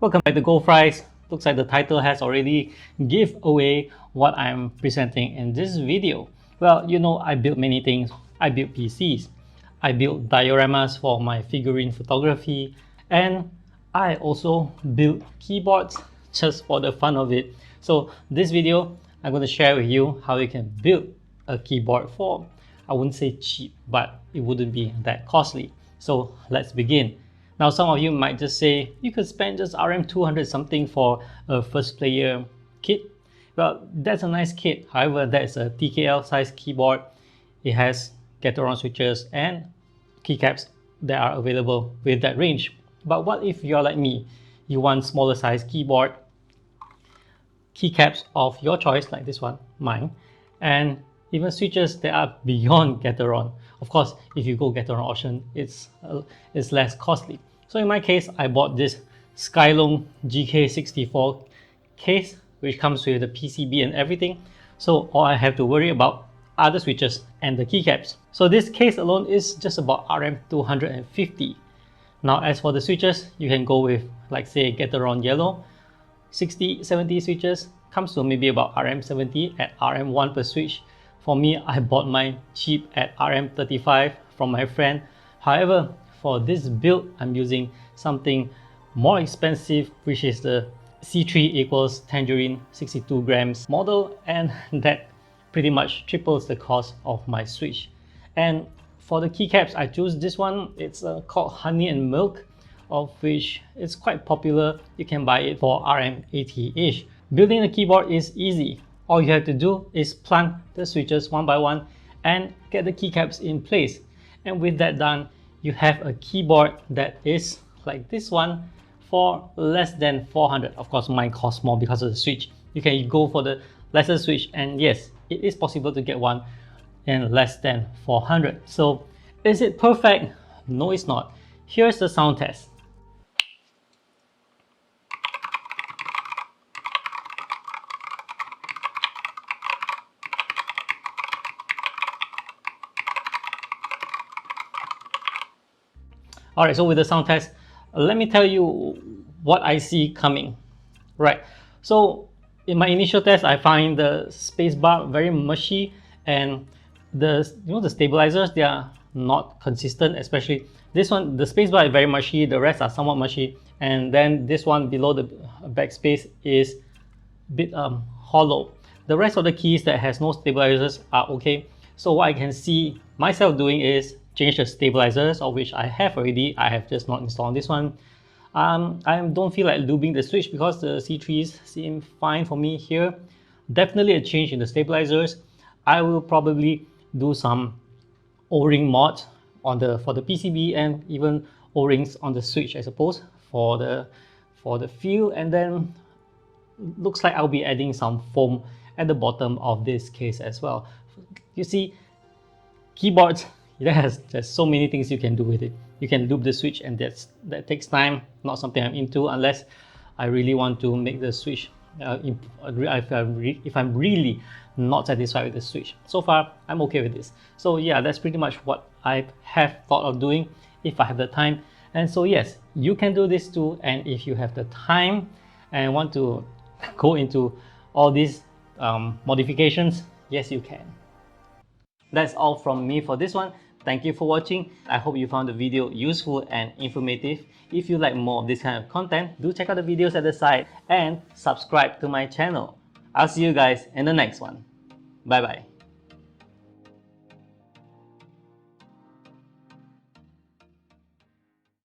Welcome back to goldfries. Looks like the title has already give away what I'm presenting in this video. Well, you know, I built many things. I built PCs, I built dioramas for my figurine photography, and I also built keyboards just for the fun of it. So this video, I'm going to share with you how you can build a keyboard for, I wouldn't say cheap, but it wouldn't be that costly. So let's begin. Now, some of you might just say, you could spend just RM200 something for a first player kit. Well, that's a nice kit. However, that's a TKL size keyboard. It has get-around switches and keycaps that are available with that range. But what if you're like me? You want smaller size keyboard, keycaps of your choice, like this one, mine, and even switches that are beyond get-around. Of course, if you go get-around option, it's less costly. So in my case, I bought this Skyloong GK64 case, which comes with the PCB and everything. So all I have to worry about are the switches and the keycaps. So this case alone is just about RM250. Now, as for the switches, you can go with, like say, get-around yellow. 60, 70 switches comes to maybe about RM70 at RM1 per switch. For me, I bought mine cheap at RM35 from my friend. However, for this build, I'm using something more expensive, which is the C3 Equalz Tangerine 62 grams model, and that pretty much triples the cost of my switch. And for the keycaps, I choose this one. It's called Honey and Milk, of which it's quite popular. You can buy it for RM80-ish. Building a keyboard is easy. All you have to do is plug the switches one by one and get the keycaps in place. And with that done, you have a keyboard that is like this one for less than 400. Of course, mine costs more because of the switch. You can go for the lesser switch, and yes, it is possible to get one in less than 400. So is it perfect? No, it's not. Here's the sound test. Alright, so with the sound test, let me tell you what I see coming. Right, so in my initial test, I find the spacebar very mushy, and the stabilizers, they are not consistent. Especially this one, the spacebar is very mushy, the rest are somewhat mushy, and then this one below the backspace is a bit hollow. The rest of the keys that has no stabilizers are okay. So what I can see myself doing is change the stabilizers, of which I have already. I have just not installed this one. I don't feel like lubing the switch because the C3s seem fine for me here. Definitely a change in the stabilizers. I will probably do some O-ring mod for the PCB, and even O-rings on the switch, I suppose, for the feel. And then looks like I'll be adding some foam at the bottom of this case as well. You see, keyboards, there's so many things you can do with it. You can loop the switch, and that takes time. Not something I'm into unless I really want to make the switch if I'm really not satisfied with the switch. So far, I'm okay with this. So yeah, that's pretty much what I have thought of doing if I have the time. And so yes, you can do this too. And if you have the time and want to go into all these modifications, yes, you can. That's all from me for this one. Thank you for watching. I hope you found the video useful and informative. If you like more of this kind of content, do check out the videos at the side and subscribe to my channel. I'll see you guys in the next one. Bye bye.